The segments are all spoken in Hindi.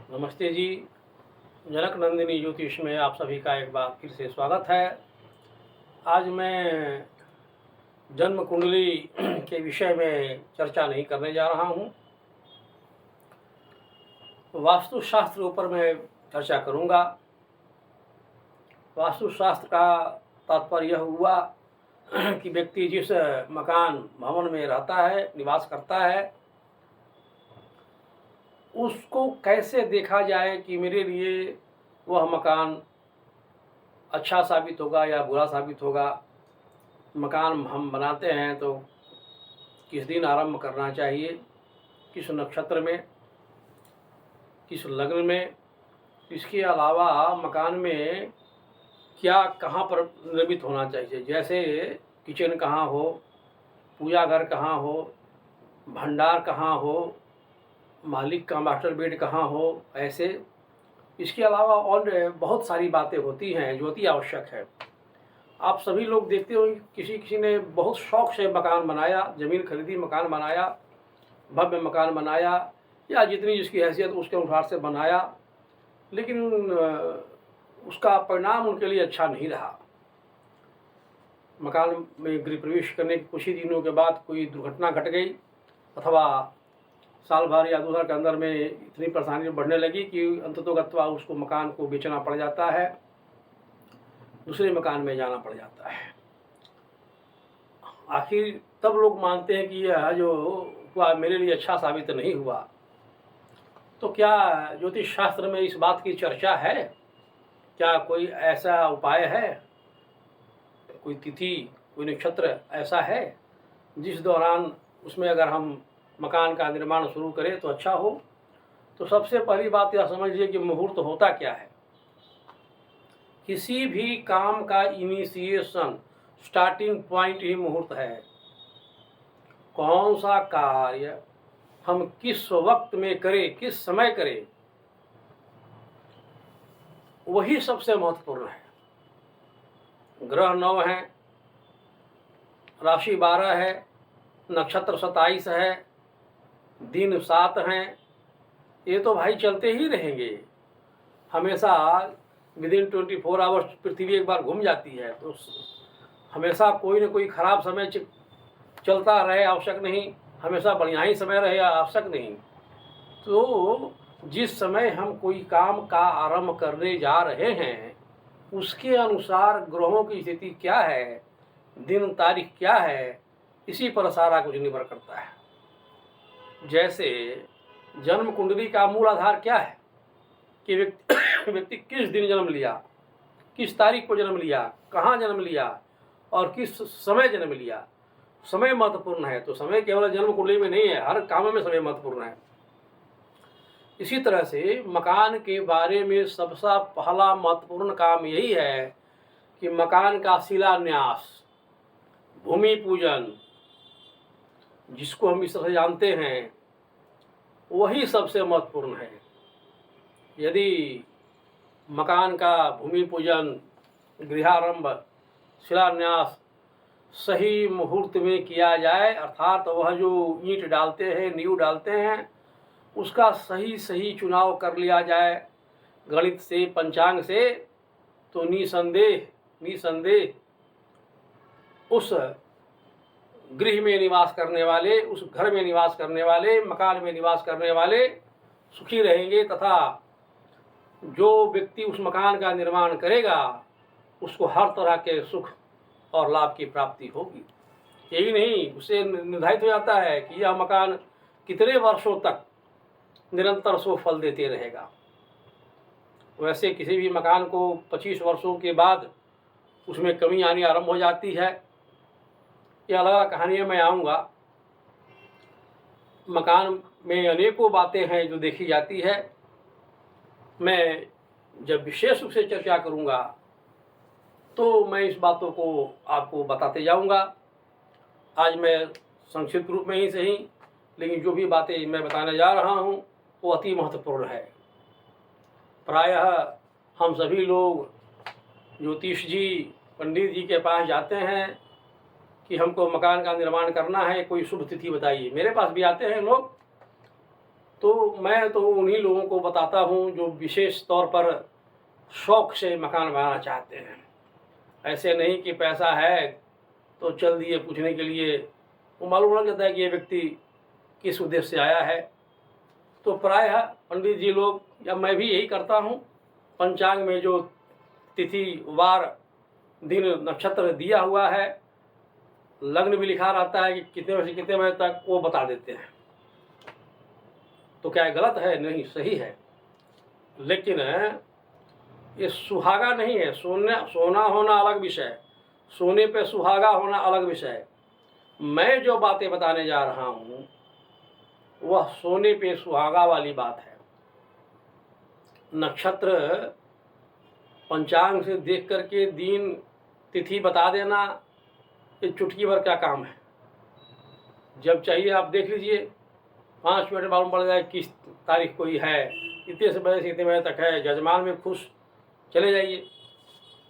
नमस्ते जी। जनक नंदिनी ज्योतिष में आप सभी का एक बार फिर से स्वागत है। आज मैं जन्म कुंडली के विषय में चर्चा नहीं करने जा रहा हूँ। वास्तुशास्त्र ऊपर मैं चर्चा करूँगा। वास्तुशास्त्र का तात्पर्य यह हुआ कि व्यक्ति जिस मकान भवन में रहता है, निवास करता है, उसको कैसे देखा जाए कि मेरे लिए वह मकान अच्छा साबित होगा या बुरा साबित होगा। मकान हम बनाते हैं तो किस दिन आरंभ करना चाहिए, किस नक्षत्र में, किस लग्न में। इसके अलावा मकान में क्या कहाँ पर निर्मित होना चाहिए, जैसे किचन कहाँ हो, पूजा घर कहाँ हो, भंडार कहाँ हो, मालिक का मास्टर बेड कहाँ हो, ऐसे। इसके अलावा और बहुत सारी बातें होती हैं जो अति आवश्यक है। आप सभी लोग देखते हो किसी किसी ने बहुत शौक से मकान बनाया, ज़मीन खरीदी, मकान बनाया, भव्य मकान बनाया, या जितनी जिसकी हैसियत उसके अनुसार से बनाया, लेकिन उसका परिणाम उनके लिए अच्छा नहीं रहा। मकान में गृह प्रवेश करने के कुछ ही दिनों के बाद कोई दुर्घटना घट गई, अथवा साल भर या 2 साल के अंदर में इतनी परेशानी बढ़ने लगी कि अंततोगत्वा उसको मकान को बेचना पड़ जाता है, दूसरे मकान में जाना पड़ जाता है। आखिर तब लोग मानते हैं कि यह जो हुआ मेरे लिए अच्छा साबित नहीं हुआ। तो क्या ज्योतिष शास्त्र में इस बात की चर्चा है? क्या कोई ऐसा उपाय है, कोई तिथि, कोई नक्षत्र ऐसा है जिस दौरान उसमें अगर हम मकान का निर्माण शुरू करें तो अच्छा हो? तो सबसे पहली बात यह समझिए कि मुहूर्त होता क्या है। किसी भी काम का इनिशिएशन, स्टार्टिंग पॉइंट ही मुहूर्त है। कौन सा कार्य हम किस वक्त में करें, किस समय करें, वही सबसे महत्वपूर्ण है। ग्रह 9 हैं, राशि 12 है, नक्षत्र 27 है, दिन 7 हैं। ये तो भाई चलते ही रहेंगे हमेशा। विदिन 24 आवर्स पृथ्वी एक बार घूम जाती है, तो हमेशा कोई न कोई खराब समय चलता रहे आवश्यक नहीं, हमेशा बढ़िया ही समय रहे आवश्यक नहीं। तो जिस समय हम कोई काम का आरंभ करने जा रहे हैं, उसके अनुसार ग्रहों की स्थिति क्या है, दिन तारीख क्या है, इसी पर सारा कुछ निर्भर करता है। जैसे जन्म कुंडली का मूल आधार क्या है कि व्यक्ति किस दिन जन्म लिया, किस तारीख को जन्म लिया, कहाँ जन्म लिया और किस समय जन्म लिया। समय महत्वपूर्ण है। तो समय केवल जन्म कुंडली में नहीं है, हर काम में समय महत्वपूर्ण है। इसी तरह से मकान के बारे में सबसे पहला महत्वपूर्ण काम यही है कि मकान का शिलान्यास, भूमि पूजन, जिसको हम इस तरह जानते हैं, वही सबसे महत्वपूर्ण है। यदि मकान का भूमि पूजन, गृहारंभ, शिलान्यास सही मुहूर्त में किया जाए, अर्थात वह जो ईंट डालते हैं, नींव डालते हैं, उसका सही चुनाव कर लिया जाए गणित से, पंचांग से, तो निसंदेह उस गृह में निवास करने वाले, उस घर में निवास करने वाले, मकान में निवास करने वाले सुखी रहेंगे, तथा जो व्यक्ति उस मकान का निर्माण करेगा उसको हर तरह के सुख और लाभ की प्राप्ति होगी। यही नहीं, उससे निर्धारित हो जाता है कि यह मकान कितने वर्षों तक निरंतर सो फल देते रहेगा। वैसे किसी भी मकान को 25 वर्षों के बाद उसमें कमी आनी आरंभ हो जाती है। ये अलग अलग कहानियाँ मैं आऊँगा। मकान में अनेकों बातें हैं जो देखी जाती है। मैं जब विशेष रूप से चर्चा करूँगा तो मैं इस बातों को आपको बताते जाऊँगा। आज मैं संक्षिप्त रूप में ही सही, लेकिन जो भी बातें मैं बताने जा रहा हूँ वो अति महत्वपूर्ण है। प्रायः हम सभी लोग ज्योतिष जी, पंडित जी के पास जाते हैं कि हमको मकान का निर्माण करना है, कोई शुभ तिथि बताइए। मेरे पास भी आते हैं लोग, तो मैं तो उन्हीं लोगों को बताता हूँ जो विशेष तौर पर शौक़ से मकान बनाना चाहते हैं। ऐसे नहीं कि पैसा है तो चल दिए पूछने के लिए, वो मालूम लग जाता है कि ये व्यक्ति किस उद्देश्य से आया है। तो प्रायः पंडित जी लोग या मैं भी यही करता हूँ, पंचांग में जो तिथि वार दिन नक्षत्र दिया हुआ है, लग्न भी लिखा रहता है कि कितने बजे से कितने बजे तक, वो बता देते हैं। तो क्या गलत है? नहीं, सही है। लेकिन ये सुहागा नहीं है। सोना होना अलग विषय, सोने पे सुहागा होना अलग विषय। मैं जो बातें बताने जा रहा हूँ वह सोने पे सुहागा वाली बात है। नक्षत्र पंचांग से देख करके दिन तिथि बता देना, ये चुटकी भर क्या काम है। जब चाहिए आप देख लीजिए, 5 मिनट मालूम पड़ जाए किस तारीख कोई है, इतने से बजे से इतने बजे तक है, जजमान में खुश, चले जाइए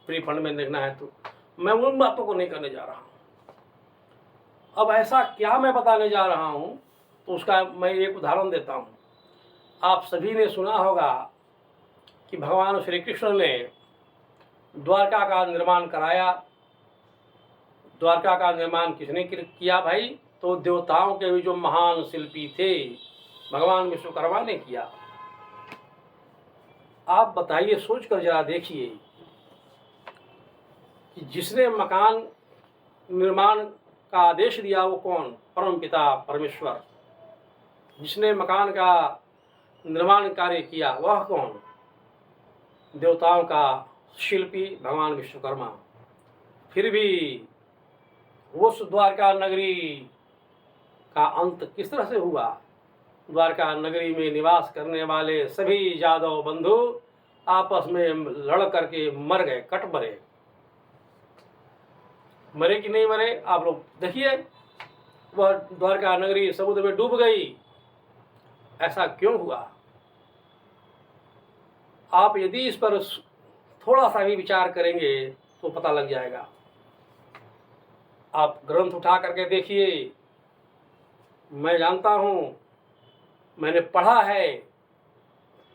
फ्री फंड में देखना है। तो मैं उन बातों को नहीं करने जा रहा हूँ। अब ऐसा क्या मैं बताने जा रहा हूँ, तो उसका मैं एक उदाहरण देता हूँ। आप सभी ने सुना होगा कि भगवान श्री कृष्ण ने द्वारका का निर्माण कराया। द्वारका का निर्माण किसने किया भाई? तो देवताओं के भी जो महान शिल्पी थे, भगवान विश्वकर्मा ने किया। आप बताइए, सोच कर जरा देखिए कि जिसने मकान निर्माण का आदेश दिया वो कौन? परम पिता परमेश्वर। जिसने मकान का निर्माण कार्य किया वह कौन? देवताओं का शिल्पी भगवान विश्वकर्मा। फिर भी उस द्वारका नगरी का अंत किस तरह से हुआ? द्वारका नगरी में निवास करने वाले सभी यादव बंधु आपस में लड़ करके मर गए, कट मरे। मरे कि नहीं मरे आप लोग देखिए। वह द्वारका नगरी समुद्र में डूब गई। ऐसा क्यों हुआ? आप यदि इस पर थोड़ा सा भी विचार करेंगे तो पता लग जाएगा। आप ग्रंथ उठा करके देखिए। मैं जानता हूँ, मैंने पढ़ा है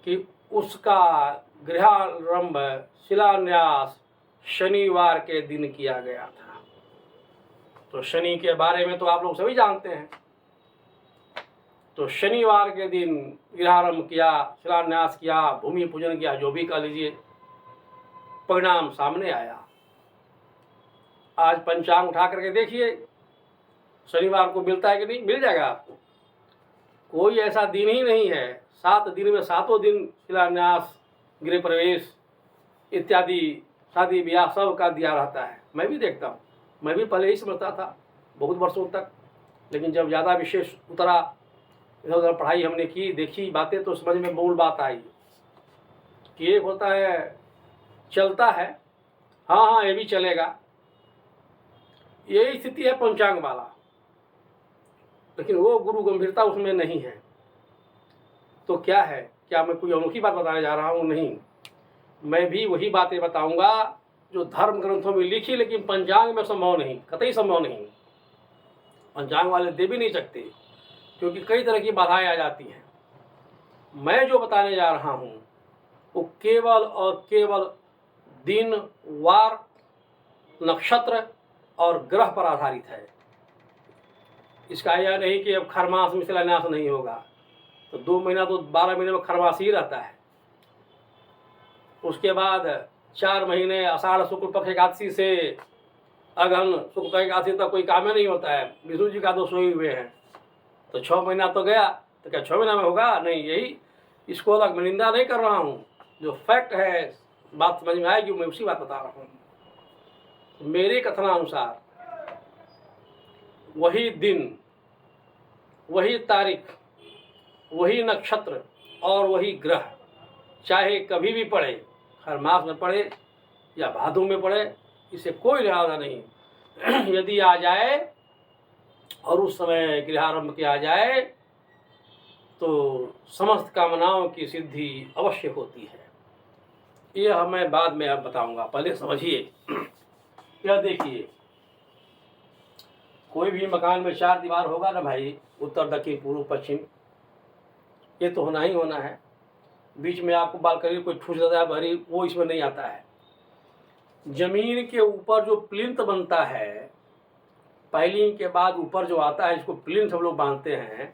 कि उसका गृहारंभ शिलान्यास शनिवार के दिन किया गया था। तो शनि के बारे में तो आप लोग सभी जानते हैं। तो शनिवार के दिन गृहारंभ किया, शिलान्यास किया, भूमि पूजन किया, जो भी कह लीजिए, परिणाम सामने आया। आज पंचांग उठा करके देखिए, शनिवार को मिलता है कि नहीं? मिल जाएगा आपको। कोई ऐसा दिन ही नहीं है। 7 दिन में 7 दिन शिलान्यास, गृह प्रवेश इत्यादि शादी ब्याह सब का दिया रहता है। मैं भी देखता हूँ। मैं भी पहले ही समझता था बहुत वर्षों तक, लेकिन जब ज़्यादा विशेष उतरा, इधर उधर पढ़ाई हमने की, देखी बातें, तो समझ में मूल बात आई कि एक होता है चलता है, हाँ हाँ ये भी चलेगा, यही स्थिति है पंचांग वाला। लेकिन वो गुरु गंभीरता उसमें नहीं है। तो क्या है? क्या मैं कोई अनोखी बात बताने जा रहा हूँ? नहीं, मैं भी वही बातें बताऊंगा जो धर्म ग्रंथों में लिखी, लेकिन पंचांग में संभव नहीं, कतई संभव नहीं। पंचांग वाले दे भी नहीं सकते, क्योंकि कई तरह की बाधाएं आ जाती हैं। मैं जो बताने जा रहा हूँ वो केवल और केवल दिन, वार, नक्षत्र और ग्रह पर आधारित है। इसका यह नहीं कि अब खरमास में शिलान्यास नहीं होगा, तो 2 महीना तो 12 महीने में खरमास ही रहता है। उसके बाद 4 महीने आषाढ़ शुक्ल पक्ष एकादशी से अगहन शुक्ल पक्ष एकादशी तक कोई काम ही नहीं होता है। विष्णु जी का तो सोए हुए हैं, तो 6 महीना तो गया। तो क्या 6 महीना में होगा? नहीं। यही, इसको अलग मैं निंदा नहीं कर रहा हूँ, जो फैक्ट है, बात समझ में आएगी, मैं उसी बात बता रहा हूँ। मेरे कथनानुसार वही दिन, वही तारीख, वही नक्षत्र और वही ग्रह, चाहे कभी भी पड़े, हर मास में पड़े या भादों में पड़े, इसे कोई लिहाजा नहीं। यदि आ जाए और उस समय गृहारंभ किया जाए तो समस्त कामनाओं की सिद्धि अवश्य होती है। यह मैं बाद में अब बताऊंगा, पहले समझिए। यह देखिए, कोई भी मकान में 4 दीवार होगा ना भाई, उत्तर दक्षिण पूर्व पश्चिम, ये तो होना ही होना है। बीच में आपको बालकनी कोई ठूस जाता है भरी, वो इसमें नहीं आता है। जमीन के ऊपर जो प्लिंथ बनता है, पाइलिंग के बाद ऊपर जो आता है, इसको प्लिंथ हम लोग बांधते हैं,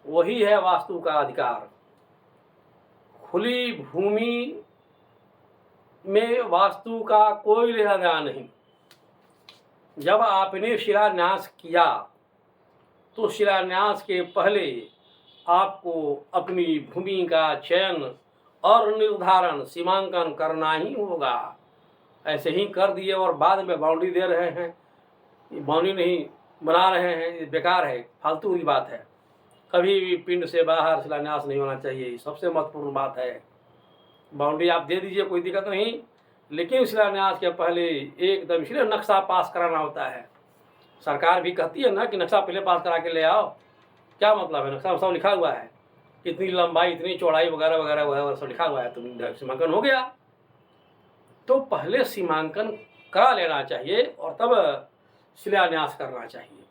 वही है वास्तु का अधिकार। खुली भूमि में वास्तु का कोई लेना देना नहीं। जब आपने शिलान्यास किया तो शिलान्यास के पहले आपको अपनी भूमि का चयन और निर्धारण, सीमांकन करना ही होगा। ऐसे ही कर दिए और बाद में बाउंड्री दे रहे हैं, बाउंड्री नहीं बना रहे हैं, ये बेकार है, फालतू की बात है। कभी भी पिंड से बाहर शिलान्यास नहीं होना चाहिए, सबसे महत्वपूर्ण बात है। बाउंड्री आप दे दीजिए, कोई दिक्कत नहीं, लेकिन शिलान्यास के पहले एकदम, इसलिए नक्शा पास कराना होता है। सरकार भी कहती है ना कि नक्शा पहले पास करा के ले आओ। क्या मतलब है? नक्शा सब लिखा हुआ है, इतनी लंबाई, इतनी चौड़ाई वगैरह वगैरह वगैरह सब लिखा हुआ है, तो सीमांकन हो गया। तो पहले सीमांकन करा लेना चाहिए और तब शिलान्यास करना चाहिए,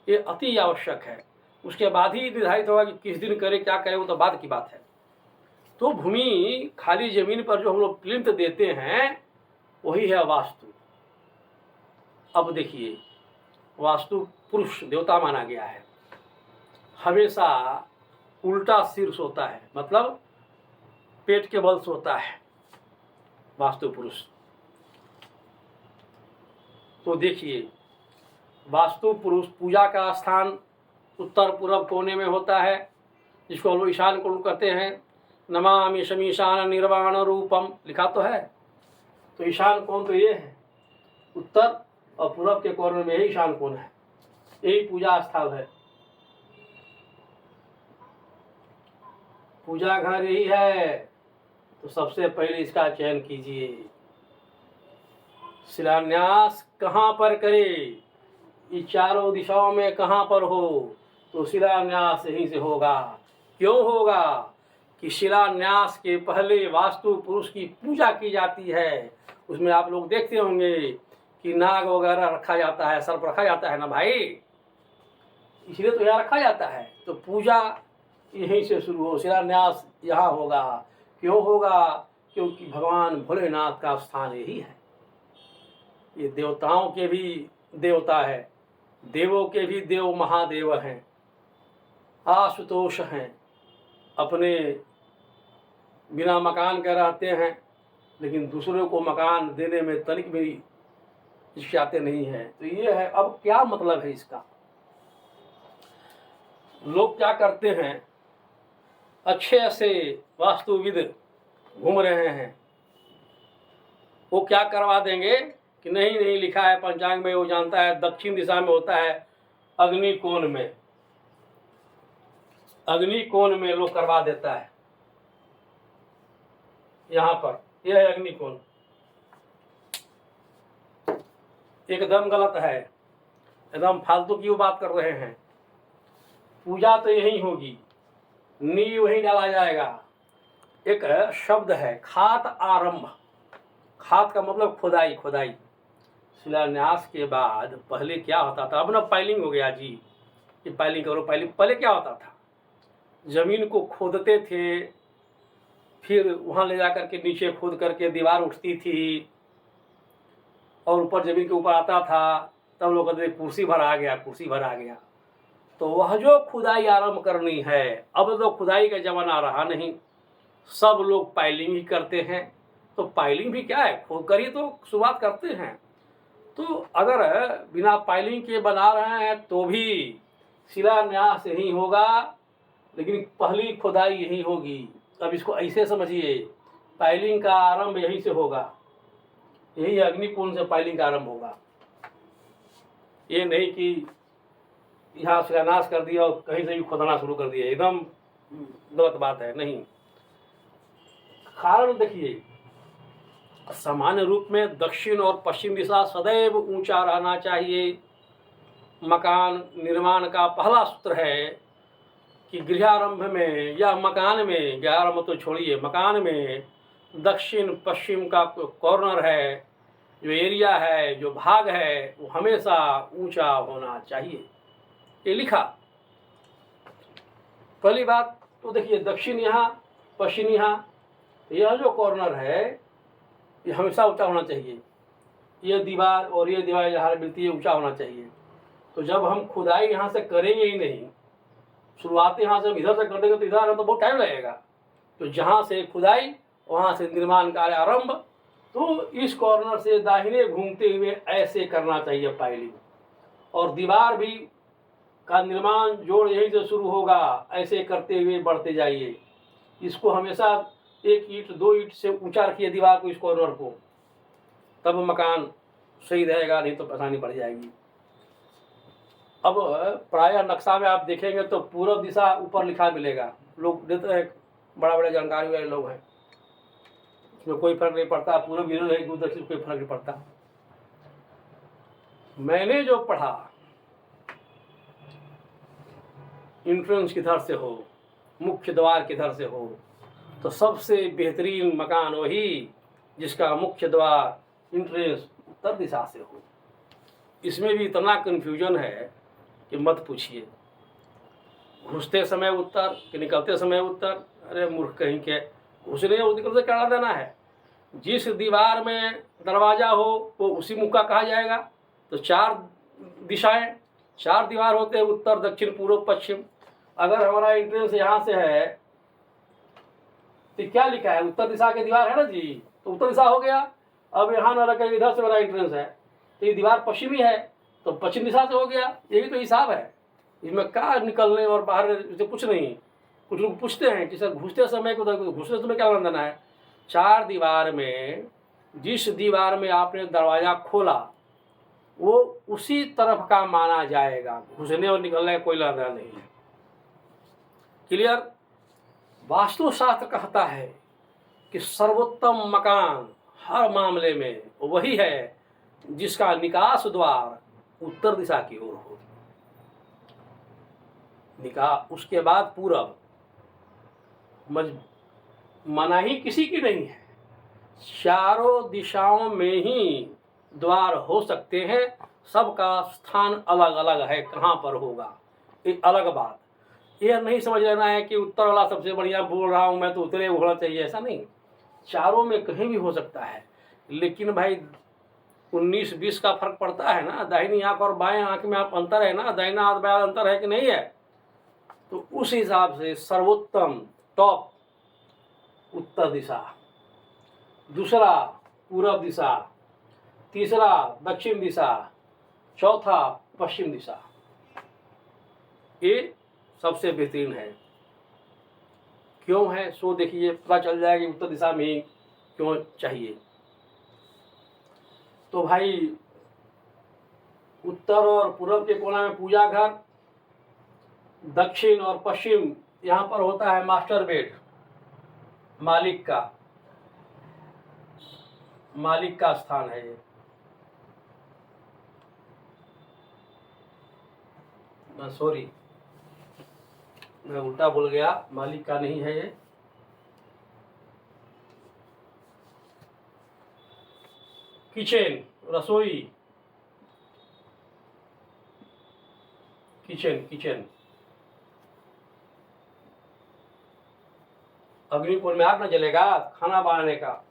ये अति आवश्यक है। उसके बाद ही निर्धारित होगा कि किस दिन करे, क्या करे, वो तो बाद की बात है। तो भूमि, खाली जमीन पर जो हम लोग प्लिंथ देते हैं, वही है वास्तु। अब देखिए, वास्तु पुरुष देवता माना गया है, हमेशा उल्टा सिर सोता है, मतलब पेट के बल सोता है वास्तु पुरुष। तो देखिए, वास्तु पुरुष पूजा का स्थान उत्तर पूर्व कोने में होता है, जिसको हम लोग ईशान कोण कहते हैं। नमामि शमीशान निर्वाण रूपम लिखा तो है। तो ईशान कोण तो ये है, उत्तर और पूर्व के कोने में ही ईशान कोण है, यही पूजा स्थल है, पूजा घर यही है। तो सबसे पहले इसका चयन कीजिए। शिलान्यास कहाँ पर करे? ये चारों दिशाओं में कहाँ पर हो? तो शिलान्यास यहीं से होगा। क्यों होगा? कि शिलान्यास के पहले वास्तु पुरुष की पूजा की जाती है। उसमें आप लोग देखते होंगे कि नाग वगैरह रखा जाता है, सर्प रखा जाता है ना भाई, इसलिए तो यहाँ रखा जाता है। तो पूजा यहीं से शुरू हो, शिलान्यास यहाँ होगा। क्यों होगा? क्योंकि भगवान भोलेनाथ का स्थान यही है। ये देवताओं के भी देवता है, देवों के भी देव महादेव हैं, आशुतोष हैं, अपने बिना मकान के रहते हैं, लेकिन दूसरों को मकान देने में तनिक भी हिचकिचाते नहीं हैं। तो ये है। अब क्या मतलब है इसका? लोग क्या करते हैं, अच्छे से वास्तुविद घूम रहे हैं, वो क्या करवा देंगे कि नहीं नहीं लिखा है पंचांग में, वो जानता है दक्षिण दिशा में होता है, अग्नि कोण में, अग्नि कोण में लोग करवा देता है। यहाँ पर यह है अग्नि कोण, एकदम गलत है, एकदम फालतू की वो बात कर रहे हैं। पूजा तो यही होगी, नींव वहीं डाला जाएगा। एक शब्द है खात आरंभ, खात का मतलब खुदाई, खुदाई। शिलान्यास के बाद पहले क्या होता था? अब ना पाइलिंग हो गया जी, ये पाइलिंग करो, पाइलिंग। पहले क्या होता था? जमीन को खोदते थे, फिर वहाँ ले जाकर के नीचे खोद करके दीवार उठती थी और ऊपर जमीन के ऊपर आता था, तब लोग कहते कुर्सी भर आ गया, कुर्सी भर आ गया। तो वह जो खुदाई आरंभ करनी है, अब तो खुदाई का जमाना रहा नहीं, सब लोग पाइलिंग ही करते हैं। तो पाइलिंग भी क्या है, खोद कर ही तो शुरुआत करते हैं। तो अगर बिना पाइलिंग के बना रहे हैं तो भी शिलान्यास यही होगा, लेकिन पहली खुदाई यही होगी। अब इसको ऐसे समझिए, पाइलिंग का आरंभ यहीं से होगा, यही अग्निकुंड से पाइलिंग का आरंभ होगा। ये नहीं कि यहाँ शिलान्यास कर दिया और कहीं से भी खोदना शुरू कर दिया, एकदम गलत बात है। नहीं, कारण देखिए, सामान्य रूप में दक्षिण और पश्चिम दिशा सदैव ऊंचा रहना चाहिए। मकान निर्माण का पहला सूत्र है कि गृहारंभ में या मकान में, गृहारंभ तो छोड़िए, मकान में दक्षिण पश्चिम का कॉर्नर है, जो एरिया है, जो भाग है, वो हमेशा ऊंचा होना चाहिए। ये लिखा। पहली बात तो देखिए दक्षिण यहाँ, पश्चिम यहाँ, यह जो कॉर्नर है ये हमेशा ऊंचा होना चाहिए। ये दीवार और ये दीवार जहाँ मिलती है ऊंचा होना चाहिए। तो जब हम खुदाई यहाँ से करेंगे ही नहीं, शुरुआत यहाँ से हम इधर से कर देंगे तो इधर तो बहुत टाइम लगेगा। तो जहाँ से खुदाई वहाँ से निर्माण कार्य आरंभ। तो इस कॉर्नर से दाहिने घूमते हुए ऐसे करना चाहिए पाइलिंग, और दीवार भी का निर्माण जोड़ यहीं से शुरू होगा, ऐसे करते हुए बढ़ते जाइए। इसको हमेशा 1 ईंट 2 ईंट से ऊंचा रखिए दीवार को, इस कॉर्नर को, तब मकान सही रहेगा, नहीं तो परेशानी बढ़ जाएगी। अब प्रायः नक्शा में आप देखेंगे तो पूर्व दिशा ऊपर लिखा मिलेगा। लोग देते हैं, बड़ा बड़ा जानकारी वाले लोग हैं, उसमें कोई फर्क नहीं पड़ता, पूर्व विरोध है कि दक्षिण, कोई फर्क नहीं पड़ता। मैंने जो पढ़ा इंट्रेंस किधर से हो, मुख्य द्वार किधर से हो, तो सबसे बेहतरीन मकान वही जिसका मुख्य द्वार इंट्रेंस उत्तर दिशा से हो। इसमें भी इतना कन्फ्यूजन है कि मत पूछिए। घुसते समय उत्तर कि निकलते समय उत्तर, अरे मूर्ख कहीं के, घुसने और निकलते क्या देना है। जिस दीवार में दरवाजा हो वो उसी मुख का कहा जाएगा। तो 4 दिशाएं, 4 दीवार होते हैं, उत्तर दक्षिण पूर्व पश्चिम। अगर हमारा इंट्रेंस यहाँ से है तो क्या लिखा है, उत्तर दिशा की दीवार है ना जी, तो उत्तर दिशा हो गया। अब यहाँ ना रखे इधर से मेरा इंट्रेंस है तो ये दीवार पश्चिमी है तो पश्चिम दिशा से हो गया। यही तो हिसाब है, इसमें क्या निकलने और बाहर इसे कुछ नहीं। कुछ लोग पूछते हैं कि सर घुसते समय को, घुसते समय क्या लेना है। 4 दीवार में जिस दीवार में आपने दरवाजा खोला वो उसी तरफ का माना जाएगा, घुसने और निकलने का कोई लेना नहीं है। क्लियर। वास्तुशास्त्र कहता है कि सर्वोत्तम मकान हर मामले में वही है जिसका निकास द्वार उत्तर दिशा की ओर हो। उसके बाद पूरब मनाही किसी की नहीं है, चारों दिशाओं में ही द्वार हो सकते हैं, सबका स्थान अलग अलग है, कहाँ पर होगा एक अलग बात। यह नहीं समझ लेना है कि उत्तर वाला सबसे बढ़िया बोल रहा हूँ मैं तो उतरे होना चाहिए, ऐसा नहीं। चारों में कहीं भी हो सकता है, लेकिन भाई 19-20 का फर्क पड़ता है ना। दाहिनी आंख और बाएं आंख में आप अंतर है ना, दाहिना हाथ बाएं अंतर है कि नहीं है। तो उस हिसाब से सर्वोत्तम टॉप उत्तर दिशा, दूसरा पूर्व दिशा, तीसरा दक्षिण दिशा, चौथा पश्चिम दिशा, ये सबसे बेहतरीन है। क्यों है सो देखिए, पता चल जाएगा उत्तर दिशा में ही क्यों चाहिए। तो भाई उत्तर और पूर्व के कोना में पूजा घर, दक्षिण और पश्चिम यहाँ पर होता है मास्टर बेड, मालिक का स्थान है ये। सॉरी मैं उल्टा बोल गया, मालिक का नहीं है ये। किचन, रसोई, किचन अग्निकुंड में आग न जलेगा खाना बनाने का,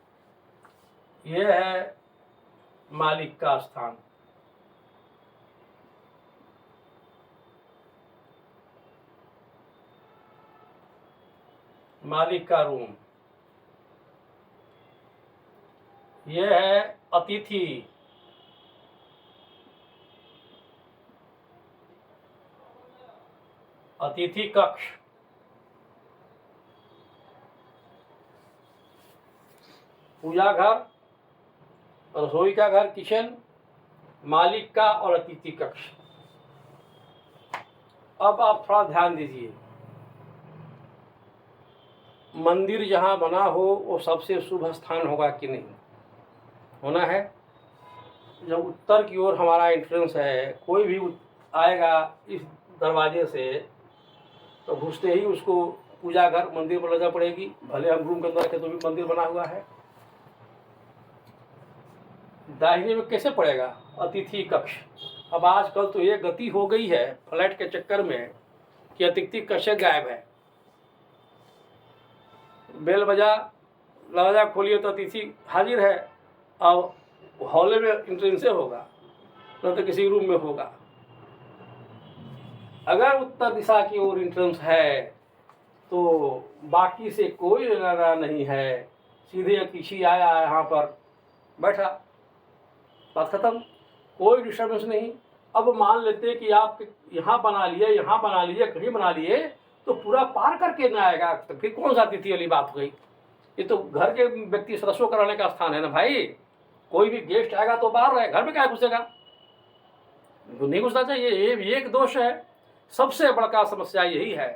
यह है मालिक का स्थान। मालिक का रूम, यह है अतिथि, अतिथि कक्ष, पूजा घर, रसोई का घर किचन, मालिक का और अतिथि कक्ष। अब आप थोड़ा ध्यान दीजिए, मंदिर जहाँ बना हो वो सबसे शुभ स्थान होगा कि नहीं, होना है। जब उत्तर की ओर हमारा एंट्रेंस है, कोई भी आएगा इस दरवाजे से तो घुसते ही उसको पूजा घर मंदिर पर नजर पड़ेगी। भले हम रूम के अंदर रखे तो भी मंदिर बना हुआ है। दाहिने में कैसे पड़ेगा, अतिथि कक्ष। अब आजकल तो ये गति हो गई है फ्लैट के चक्कर में कि अतिथि कक्ष गायब है। बेल बजा, दरवाज़ा खोलिए तो अतिथि हाजिर है। अब हॉल में एंट्रेंस से होगा, न तो किसी रूम में होगा। अगर उत्तर दिशा की ओर एंट्रेंस है तो बाकी से कोई लेना नहीं है, सीधे अतिथि आया यहाँ पर बैठा, बात खत्म, कोई डिस्टर्बेंस नहीं। अब मान लेते हैं कि आप यहाँ बना लिए, यहाँ बना लिए, कहीं बना लिए, तो पूरा पार करके ना आएगा, तो फिर कौन सा अतिथि वाली बात हो गई। ये तो घर के व्यक्ति सदस्यों कराने का स्थान है ना भाई। कोई भी गेस्ट आएगा तो बाहर रहे, घर में क्या घुसेगा, तो नहीं घुसना चाहिए। ये भी एक दोष है, सबसे बड़ा समस्या यही है।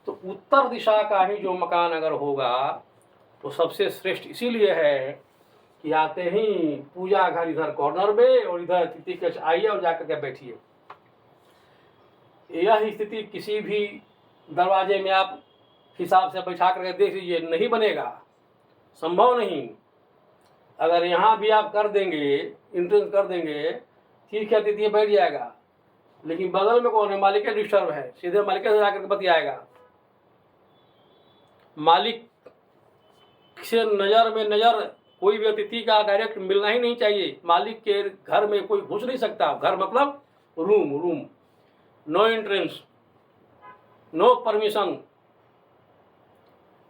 तो उत्तर दिशा का ही जो मकान अगर होगा तो सबसे श्रेष्ठ इसीलिए है कि आते ही पूजा घर इधर कॉर्नर में और इधर अतिथि के आइए और जाकर के बैठिए। यह स्थिति किसी भी दरवाजे में आप हिसाब से बैठा करके देख लीजिए, नहीं बनेगा, संभव नहीं। अगर यहाँ भी आप कर देंगे, एंट्रेंस कर देंगे, ठीक है, अतिथि बैठ जाएगा, लेकिन बगल में कौन है, मालिक के डिस्टर्ब है, सीधे मालिक से जाकर के बतियाएगा। मालिक से नज़र में नज़र कोई भी अतिथि का डायरेक्ट मिलना ही नहीं चाहिए। मालिक के घर में कोई घुस नहीं सकता। घर मतलब room, no entrance, no permission,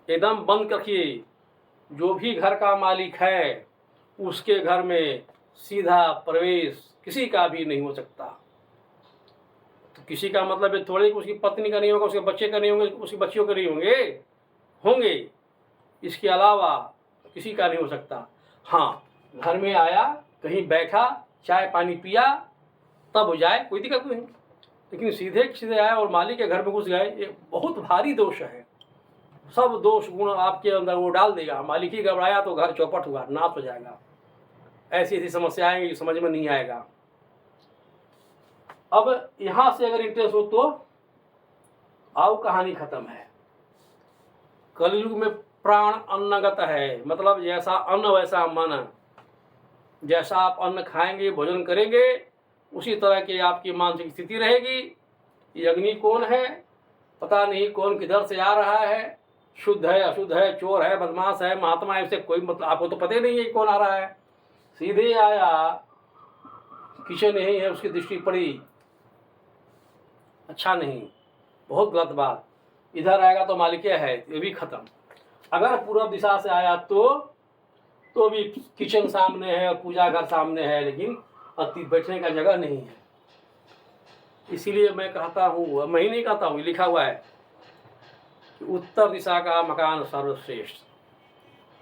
एकदम बंद रखिए। जो भी घर का मालिक है उसके घर में सीधा प्रवेश किसी का भी नहीं हो सकता। तो किसी का मतलब ये थोड़ी उसकी पत्नी का नहीं होगा, उसके बच्चे का नहीं होंगे, उसकी बच्चियों के नहीं होंगे, इसके अलावा किसी का नहीं हो सकता। हाँ, घर में आया, कहीं बैठा, चाय पानी पिया, तब हो जाए, कोई दिक्कत नहीं। लेकिन सीधे आया और मालिक के घर में घुस गए, ये बहुत भारी दोष है। सब दोष गुण आपके अंदर वो डाल देगा। मालिक ही घबराया तो घर चौपट हुआ, नाश हो जाएगा। ऐसी ऐसी समस्या आएंगी, समझ में नहीं आएगा। अब यहां से अगर इंटरेस्ट हो तो आओ कहानी खत्म है। कलयुग में प्राण अन्नगत है, मतलब जैसा अन्न वैसा मन। जैसा आप अन्न खाएंगे, भोजन करेंगे, उसी तरह की आपकी मानसिक स्थिति रहेगी। ये अग्नि कौन है, पता नहीं कौन किधर से आ रहा है, शुद्ध है अशुद्ध है, चोर है बदमाश है महात्मा है, इससे कोई मतलब आपको तो पता ही नहीं है कौन आ रहा है। सीधे आया, किचन नहीं है, उसकी दृष्टि पड़ी, अच्छा नहीं, बहुत गलत बात। इधर आएगा तो मालिके है, ये भी खत्म। अगर पूर्व दिशा से आया तो भी किचन सामने है और पूजा घर सामने है, लेकिन अति बैठने का जगह नहीं है। इसीलिए मैं कहता हूँ, मैं ही नहीं कहता हूँ, लिखा हुआ है कि उत्तर दिशा का मकान सर्वश्रेष्ठ।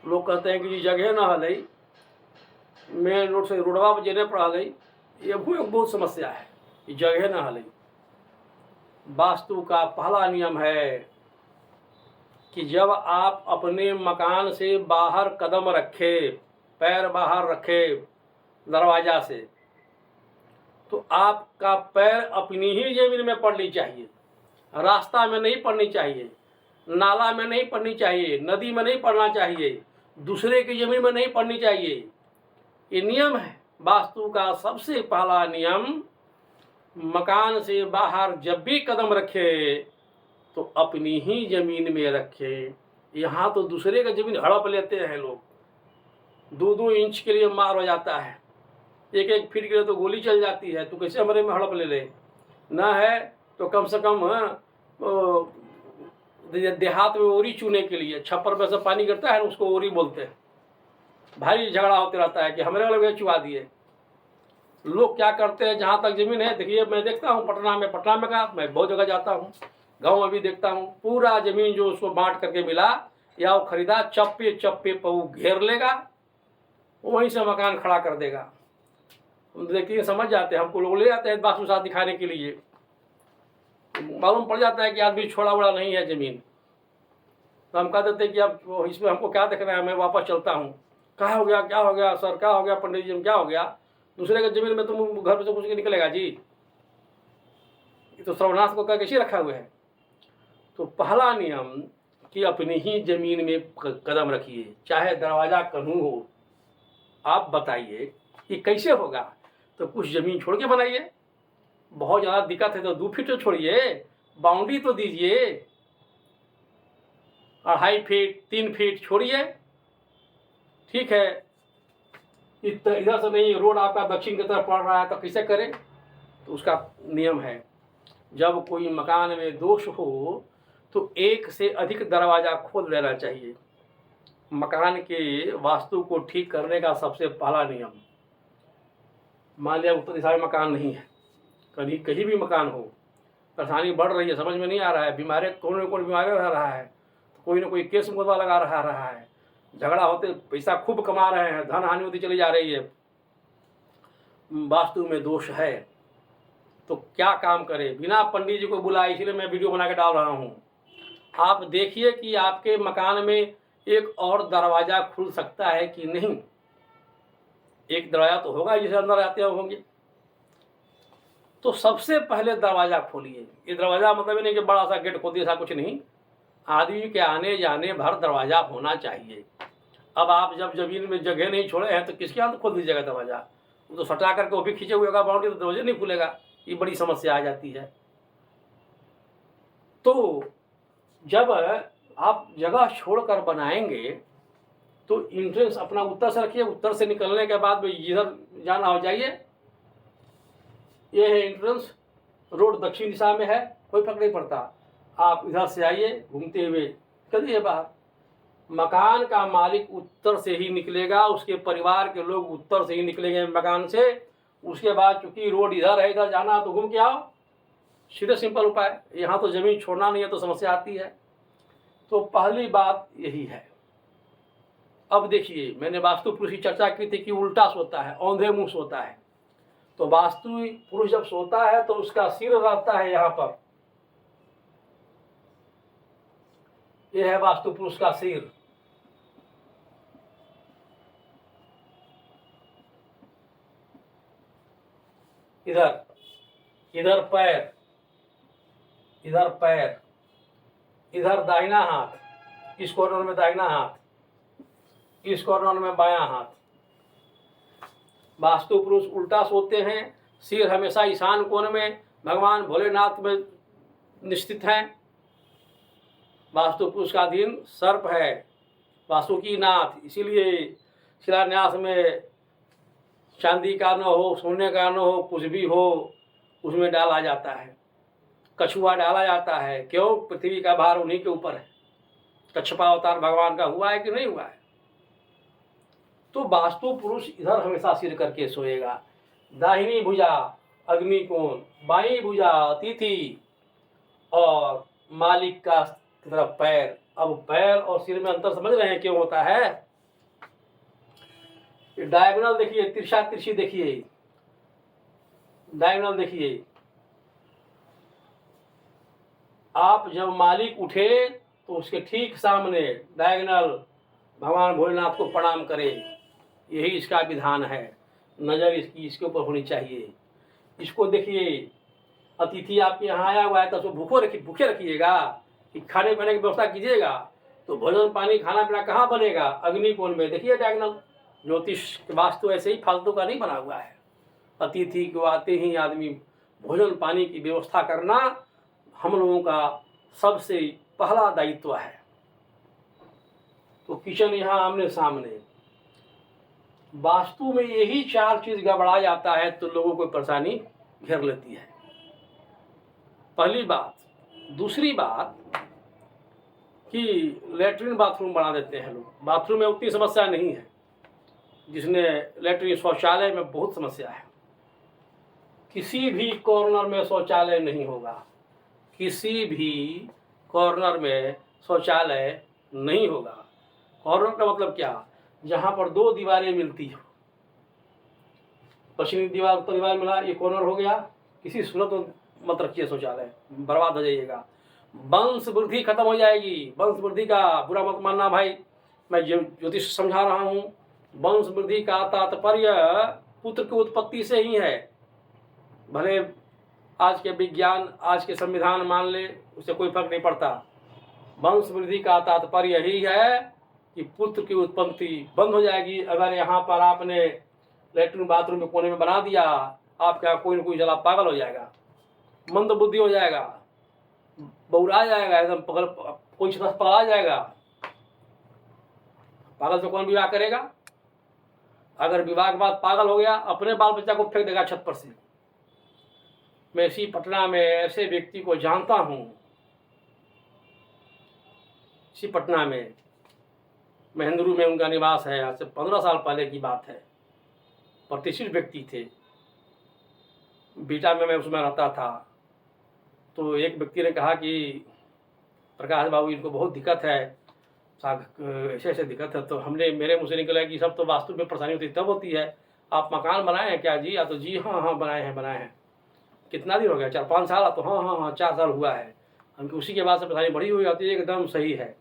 लोग कहते हैं कि ये जगह ना हलई, मेन रोड से रोडवा पर जेने पड़ा गई, ये बहुत समस्या है, ये जगह ना हलई। वास्तु का पहला नियम है कि जब आप अपने मकान से बाहर कदम रखे, पैर बाहर रखे दरवाजा से, तो आपका पैर अपनी ही जमीन में पड़नी चाहिए, रास्ता में नहीं पड़नी चाहिए, नाला में नहीं पड़नी चाहिए, नदी में नहीं पड़ना चाहिए, दूसरे की जमीन में नहीं पड़नी चाहिए। ये नियम है वास्तु का सबसे पहला नियम। मकान से बाहर जब भी कदम रखे तो अपनी ही जमीन में रखे। यहाँ तो दूसरे का जमीन हड़प लेते हैं लोग, 2-2 इंच के लिए मार हो जाता है, 1-1 फीट के लिए तो गोली चल जाती है। तो कैसे हमारे में हड़प ले ले, ना है तो कम से कम देहात में ओरी चूने के लिए छप्पर पे से पानी गिरता है, उसको ओरी बोलते हैं। भारी झगड़ा होते रहता है कि हमारे वाले चुहा दिए। लोग क्या करते हैं, जहाँ तक जमीन है, देखिए मैं देखता हूँ पटना में का, मैं बहुत जगह जाता हूँ, गाँव में भी देखता हूँ, पूरा जमीन जो उसको बांट करके मिला या वो खरीदा, चप्पे पर वो घेर लेगा, वहीं से मकान खड़ा कर देगा। देखिए समझ जाते हैं, हमको लोग ले जाते हैं वास्तु शास्त्र दिखाने के लिए, मालूम पड़ जाता है कि आदमी छोड़ा उड़ा नहीं है जमीन, तो हम कह देते हैं कि अब इसमें हमको क्या देखना है, मैं वापस चलता हूँ। क्या हो गया, क्या हो गया सर, क्या हो गया पंडित जी, क्या हो गया, दूसरे के जमीन में तुम घर में से कुछ निकलेगा जी, ये तो सर्वनाश को कह कैसे रखा हुआ है। तो पहला नियम कि अपनी ही जमीन में कदम रखिए, चाहे दरवाजा कहीं हो। आप बताइए ये कैसे होगा, तो कुछ ज़मीन छोड़ के बनाइए। बहुत ज़्यादा दिक्कत है तो 2 फीट तो छोड़िए, बाउंड्री तो दीजिए। 2.5 फीट 3 फीट छोड़िए, ठीक है। इधर से नहीं, रोड आपका दक्षिण की तरफ पड़ रहा है तो कैसे करें? तो उसका नियम है, जब कोई मकान में दोष हो तो एक से अधिक दरवाज़ा खोल देना चाहिए। मकान के वास्तु को ठीक करने का सबसे पहला नियम। मान लिया उत्तर दिशा में मकान नहीं है, कहीं कहीं भी मकान हो, परेशानी बढ़ रही है, समझ में नहीं आ रहा है, बीमारी कौन न कौन बीमारी रह रहा है, कोई ना कोई केस मुकदमा लगा रहा है, झगड़ा होते पैसा खूब कमा रहे हैं, धन हानि होती चली जा रही है, वास्तु में दोष है, तो क्या काम करें? बिना पंडित जी को बुलाए, इसलिए मैं वीडियो बना के डाल रहा हूँ। आप देखिए कि आपके मकान में एक और दरवाज़ा खुल सकता है कि नहीं। एक दरवाज़ा तो होगा जिसे अंदर आते होंगे, तो सबसे पहले दरवाज़ा खोलिए। ये दरवाज़ा मतलब नहीं कि बड़ा सा गेट खोल दिया, ऐसा कुछ नहीं। आदमी के आने जाने भर दरवाज़ा होना चाहिए। अब आप जब ज़मीन में जगह नहीं छोड़े हैं तो किसके यहाँ खोल दीजिएगा दरवाज़ा? वो तो सटा करके वो भी खींचे हुए होगा बाउंड्री, तो दरवाजा नहीं खुलेगा। ये बड़ी समस्या आ जाती है। तो जब आप जगह छोड़कर बनाएंगे तो इंट्रेंस अपना उत्तर से रखिए। उत्तर से निकलने के बाद इधर जाना हो जाइए, ये है इंट्रेंस, रोड दक्षिण दिशा में है, कोई फर्क नहीं पड़ता। आप इधर से आइए घूमते हुए, चलिए बाहर। मकान का मालिक उत्तर से ही निकलेगा, उसके परिवार के लोग उत्तर से ही निकलेंगे मकान से। उसके बाद चूंकि रोड इधर है, इधर जाना तो घूम के आओ, सीधे सिंपल उपाय। यहाँ तो ज़मीन छोड़ना नहीं है तो समस्या आती है। तो पहली बात यही है। अब देखिए, मैंने वास्तु पुरुष की चर्चा की थी कि उल्टा सोता है, औंधे मुंह सोता है। तो वास्तु पुरुष जब सोता है तो उसका सिर रहता है यहाँ पर, यह है वास्तु पुरुष का सिर। इधर इधर पैर, इधर पैर, इधर दाहिना हाथ, इस कॉर्नर में दाहिना हाथ, इस कॉर्नर में बायां हाथ। वास्तु पुरुष उल्टा सोते हैं, सिर हमेशा ईशान कोण में भगवान भोलेनाथ में निश्चित हैं। वास्तु पुरुष का दिन सर्प है, वासुकीनाथ, इसीलिए शिलान्यास में चांदी का न हो, सोने का न हो, कुछ भी हो उसमें डाला जाता है। कछुआ डाला जाता है, क्यों? पृथ्वी का भार उन्हीं के ऊपर है। कच्छपा अवतार भगवान का हुआ है कि नहीं हुआ है? तो वास्तु पुरुष इधर हमेशा सिर करके सोएगा। दाहिनी भुजा अग्नि कोण, बाईं भुजा अतिथि, और मालिक का तरफ पैर। अब पैर और सिर में अंतर समझ रहे हैं क्यों होता है? डायगोनल देखिए, तिरछा तिरछी देखिए, डायगोनल देखिए। आप जब मालिक उठे तो उसके ठीक सामने डायगोनल भगवान भोलेनाथ को प्रणाम करें, यही इसका विधान है। नज़र इसकी इसके ऊपर होनी चाहिए। इसको देखिए, अतिथि आपके यहाँ आया हुआ है तो उसको भूखे रखिएगा कि खाने पीने की व्यवस्था कीजिएगा, तो भोजन पानी खाना पीना कहाँ बनेगा? अग्नि कोण में। देखिए डायगोनल, ज्योतिष वास्तु ऐसे ही फालतू का नहीं बना हुआ है। अतिथि को आते ही आदमी भोजन पानी की व्यवस्था करना हम लोगों का सबसे पहला दायित्व है। तो किचन यहाँ आमने सामने। वास्तु में यही 4 चीज गड़बड़ा जाता है तो लोगों को परेशानी घेर लेती है। पहली बात। दूसरी बात कि लेटरिन बाथरूम बना देते हैं लोग। बाथरूम में उतनी समस्या नहीं है, जिसने लेटरिन शौचालय में बहुत समस्या है। किसी भी कॉर्नर में शौचालय नहीं होगा, किसी भी कॉर्नर में शौचालय नहीं होगा। कॉर्नर का मतलब क्या? जहाँ पर 2 दीवारें मिलती हो, पश्चिमी दीवार उत्तर दीवार मिला, ये कॉर्नर हो गया। किसी सूरत में मत रखिए शौचालय, बर्बाद हो जाइएगा। वंश वृद्धि खत्म हो जाएगी। वंश वृद्धि का बुरा मत मानना भाई, मैं ज्योतिष समझा रहा हूँ। वंश वृद्धि का तात्पर्य पुत्र की उत्पत्ति से ही है। भले आज के विज्ञान, आज के संविधान मान ले, उससे कोई फर्क नहीं पड़ता। वंश वृद्धि का तात्पर्य यही है कि पुत्र की उत्पत्ति बंद हो जाएगी। अगर यहाँ पर आपने लेटरिन बाथरूम में कोने में बना दिया, आपका कोई न कोई जला पागल हो जाएगा, मंद बुद्धि हो जाएगा, बौरा जाएगा, एकदम कोई पगला जाएगा। पागल से कौन विवाह करेगा? अगर विवाह के बाद पागल हो गया, अपने बाल बच्चा को फेंक देगा छत पर से। मैं इसी पटना में ऐसे व्यक्ति को जानता हूँ, इसी पटना में महेंद्रू में उनका निवास है। आज से 15 साल पहले की बात है। प्रतिष्ठित व्यक्ति थे। बीटा में मैं उसमें रहता था। तो एक व्यक्ति ने कहा कि प्रकाश बाबू, इनको बहुत दिक्कत है, ऐसे ऐसे दिक्कत है। तो हमने, मेरे मुँह से निकला कि सब तो वास्तु में परेशानी होती तब होती है, आप मकान बनाए हैं क्या जी? या तो जी हाँ बनाए हैं। कितना दिन हो गया? 4-5 साल? तो हाँ 4 साल हुआ है। हमको उसी के बाद से परेशानी बड़ी हुई आती है। एकदम सही है,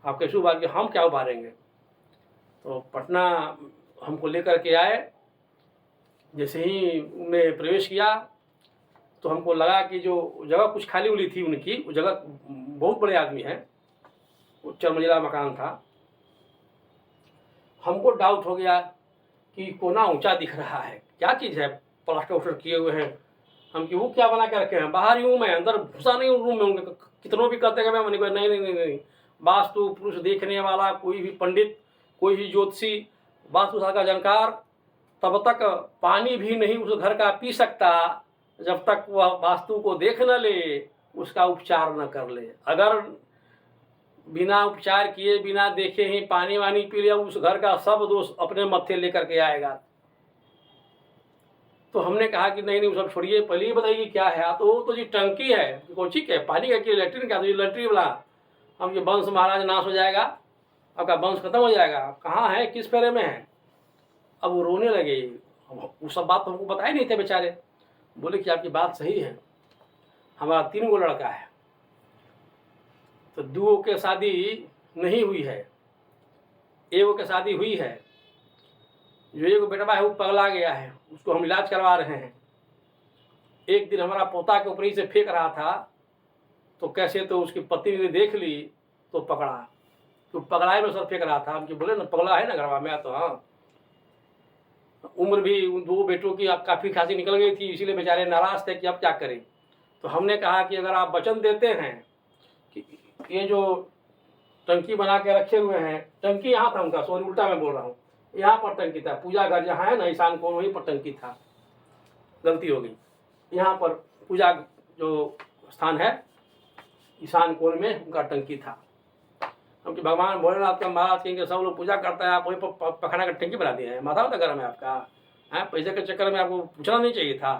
आप कैसे उबारेंगे? हम क्या उबारेंगे? तो पटना हमको लेकर के आए। जैसे ही उन्होंने प्रवेश किया तो हमको लगा कि जो जगह कुछ खाली हुई थी उनकी, वो जगह, बहुत बड़े आदमी हैं, वो 4 मंजिला मकान था। हमको डाउट हो गया कि कोना ऊंचा दिख रहा है, क्या चीज़ है? प्लास्टर उस्टर किए हुए हैं। हम कि वो क्या बना के रखे हैं? बाहर ही हूँ मैं, अंदर घुसा नहीं हूँ रूम में। उनके कितनों भी कहते हैं मैंने कहा नहीं, वास्तु पुरुष देखने वाला कोई भी पंडित, कोई भी ज्योतिषी, वास्तु शास्त्र का जानकार तब तक पानी भी नहीं उस घर का पी सकता जब तक वह वास्तु को देख न ले, उसका उपचार न कर ले। अगर बिना उपचार किए, बिना देखे ही पानी वानी पी लिया, उस घर का सब दोष अपने मत्थे लेकर के आएगा। तो हमने कहा कि नहीं वो सब छोड़िए, पहले ही बताइए क्या है। तो जी टंकी है। कौन सी क्या? पानी का? कि लेटरिन का? तो ये लेटरिन वाला। हम ये वंश महाराज नाश हो जाएगा, आपका वंश खत्म हो जाएगा। कहाँ है, किस फेरे में है? अब वो रोने लगे। वो सब बात तो हमको बताए नहीं थे बेचारे। बोले कि आपकी बात सही है, हमारा 3 गो लड़का है, तो 2 के शादी नहीं हुई है, 1 के शादी हुई है। जो 1 बेटा है वो पगला गया है, उसको हम इलाज करवा रहे हैं। एक दिन हमारा पोता के ऊपर ही से फेंक रहा था, तो कैसे तो उसकी पत्नी ने देख ली तो पकड़ा, तो पगलाए में सर फेंक रहा था। हम बोले ना पगला है ना घरवा में। तो हाँ, उम्र भी उन 2 बेटों की अब काफ़ी खासी निकल गई थी, इसीलिए बेचारे नाराज थे कि अब क्या करें। तो हमने कहा कि अगर आप वचन देते हैं कि ये जो टंकी बना के रखे हुए हैं, टंकी यहाँ था उनका, सॉरी उल्टा मैं बोल रहा हूँ, यहाँ पर टंकी था। पूजा घर जहाँ है ना ईशान कोण, वहीं पर टंकी था, गलती हो गई। यहाँ पर पूजा जो स्थान है ईशान कोण में उनका टंकी था। हम कि भगवान भोलेनाथ का महाराज कहेंगे सब लोग पूजा करता है, आप वही पखाना का टंकी बना दिए हैं। माथा होता गर्म है आपका है? पैसे के चक्कर में आपको पूछना नहीं चाहिए था।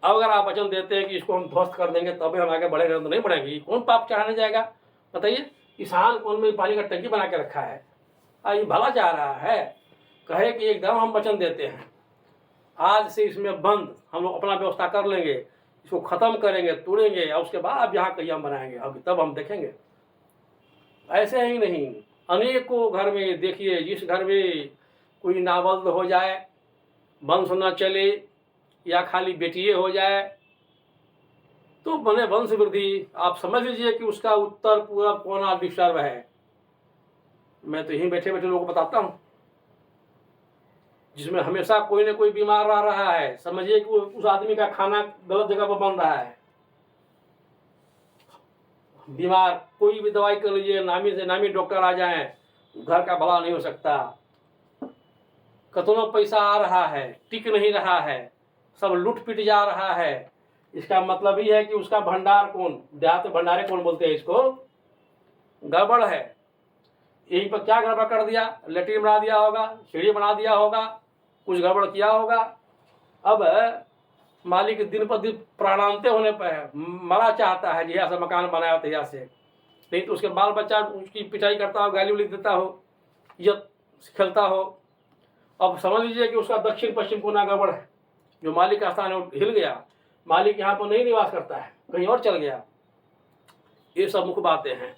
अब अगर आप वचन देते हैं कि इसको हम ध्वस्त कर देंगे तभी हम आगे बढ़ेंगे, तो नहीं बढ़ेंगे। कौन पाप चढ़ाने जाएगा बताइए? ईशान कोण में पानी का टंकी बना के रखा है, ये भला चाह रहा है। कहे कि एकदम हम वचन देते हैं, आज से इसमें बंद, हम लोग अपना व्यवस्था कर लेंगे, इसको ख़त्म करेंगे, तोड़ेंगे, और उसके बाद अब यहाँ कहीं हम बनाएंगे, अब तब हम देखेंगे। ऐसे ही नहीं, अनेकों घर में देखिए, जिस घर में कोई नावल्द हो जाए, वंश न चले, या खाली बेटिए हो जाए, तो बने वंश वृद्धि। आप समझ लीजिए कि उसका उत्तर पूरा कोना डिस्टर्ब है। मैं तो यहीं बैठे बैठे लोगों को बताता हूँ, जिसमें हमेशा कोई न कोई बीमार रह रहा है, समझिए कि उस आदमी का खाना गलत जगह पर बन रहा है। बीमार, कोई भी दवाई कर लीजिए, नामी से नामी डॉक्टर आ जाएं, घर का भला नहीं हो सकता। कतनों पैसा आ रहा है, टिक नहीं रहा है, सब लूट पिट जा रहा है। इसका मतलब ही है कि उसका भंडार कौन, देहात भंडारे कौन बोलते हैं इसको, गड़बड़ है। यहीं पर क्या गड़बड़ कर दिया? लेटरिन बना दिया होगा, सीढ़ी बना दिया होगा, कुछ गड़बड़ किया होगा। अब मालिक दिन पर दिन प्राणांते होने पर मरा चाहता है, जहाँ से मकान बनाया तैयार से, नहीं तो उसके बाल बच्चा उसकी पिटाई करता हो, गाली उली देता हो, इज्जत खेलता हो। अब समझ लीजिए कि उसका दक्षिण पश्चिम कोना गड़बड़ है। जो मालिक का स्थान है वो हिल गया, मालिक यहाँ पर नहीं निवास करता है, कहीं और चल गया। ये सब मुख्य बातें हैं।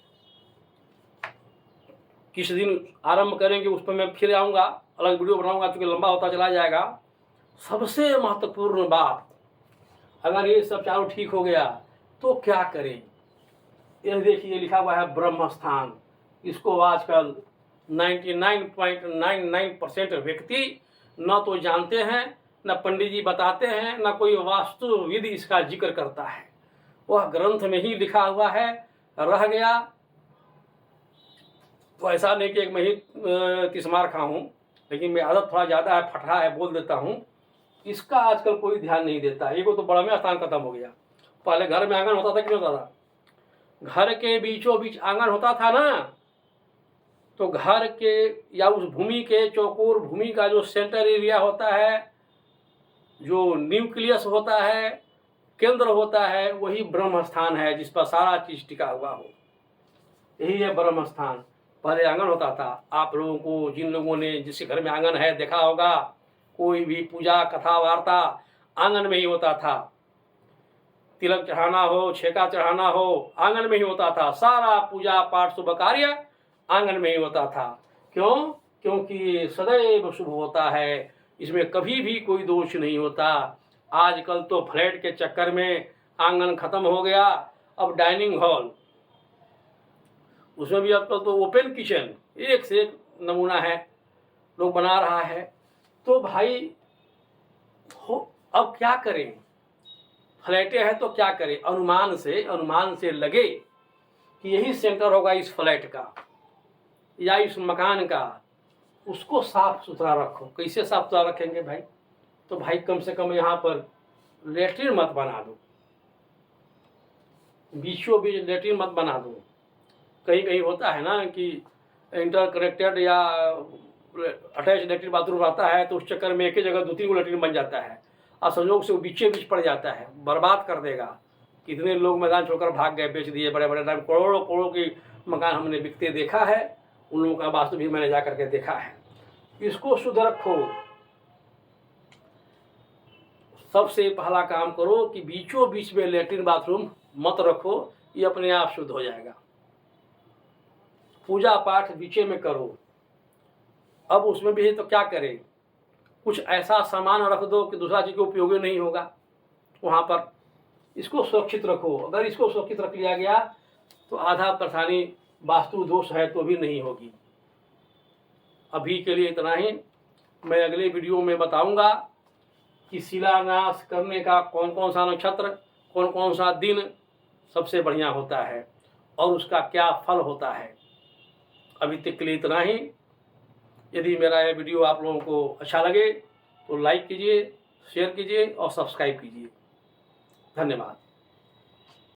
किस दिन आरंभ करेंगे उस पर मैं फिर आऊँगा, अलग वीडियो बनाऊंगा, क्योंकि लंबा होता चला जाएगा। सबसे महत्वपूर्ण बात, अगर ये सब चारों ठीक हो गया तो क्या करें? ये देखिए लिखा हुआ है ब्रह्म स्थान। इसको आजकल 99.99% व्यक्ति न तो जानते हैं, न पंडित जी बताते हैं, न कोई वास्तुविद इसका जिक्र करता है। वह ग्रंथ में ही लिखा हुआ है, रह गया। तो ऐसा नहीं कि एक मैं ही तिस्मार खाऊं, लेकिन मैं आदत थोड़ा ज़्यादा है, फटहा है, बोल देता हूँ। इसका आजकल कोई ध्यान नहीं देता। एक तो बड़ा में स्थान खत्म हो गया। पहले घर में आंगन होता था कि नहीं होता था? घर के बीचों बीच आंगन होता था ना, तो घर के या उस भूमि के चौकोर भूमि का जो सेंटर एरिया होता है, जो न्यूक्लियस होता है, केंद्र होता है, वही ब्रह्म स्थान है, जिस पर सारा चीज टिका हुआ हो। यही है ब्रह्म स्थान। पहले आंगन होता था। आप लोगों को, जिन लोगों ने, जिसके घर में आंगन है, देखा होगा, कोई भी पूजा कथा वार्ता आंगन में ही होता था। तिलक चढ़ाना हो, छेका चढ़ाना हो, आंगन में ही होता था। सारा पूजा पाठ शुभ कार्य आंगन में ही होता था। क्यों? क्योंकि ये सदैव शुभ होता है, इसमें कभी भी कोई दोष नहीं होता। आजकल तो फ्लैट के चक्कर में आंगन खत्म हो गया, अब डाइनिंग हॉल, उसमें भी आजकल तो ओपन किचन, एक से एक नमूना है, लोग बना रहा है। तो भाई हो, अब क्या करें? फ्लैटें हैं तो क्या करें? अनुमान से लगे कि यही सेंटर होगा इस फ्लैट का या इस मकान का, उसको साफ सुथरा रखो। कैसे साफ सुथरा रखेंगे भाई? तो भाई कम से कम यहाँ पर लेटरिन मत बना दो, बीचों बीच लेटरिन मत बना दो। कहीं कहीं होता है ना कि इंटर कनेक्टेड या अटैच लेटरिन बाथरूम रहता है, तो उस चक्कर में एक ही जगह 2-3 लेटरिन बन जाता है और संयोग से वो बीचे बीच पड़ जाता है, बर्बाद कर देगा। कितने लोग मैदान छोड़कर भाग गए, बेच दिए, बड़े बड़े दाम, करोड़ों करोड़ों की मकान हमने बिकते देखा है। उन लोगों का वास्तु भी मैंने जा करके देखा है। इसको शुद्ध रखो। सबसे पहला काम करो कि बीचों बीच में लेटरिन बाथरूम मत रखो, ये अपने आप शुद्ध हो जाएगा। पूजा पाठ बीचे में करो। अब उसमें भी है तो क्या करें? कुछ ऐसा सामान रख दो कि दूसरा चीज़ को उपयोगी नहीं होगा वहाँ पर। इसको सुरक्षित रखो। अगर इसको सुरक्षित रख लिया गया तो आधा परेशानी वास्तु दोष है तो भी नहीं होगी। अभी के लिए इतना ही। मैं अगले वीडियो में बताऊंगा कि शिलान्यास करने का कौन कौन सा नक्षत्र, कौन कौन सा दिन सबसे बढ़िया होता है और उसका क्या फल होता है। अभी तक के लिए इतना ही। यदि मेरा यह वीडियो आप लोगों को अच्छा लगे तो लाइक कीजिए, शेयर कीजिए और सब्सक्राइब कीजिए। धन्यवाद।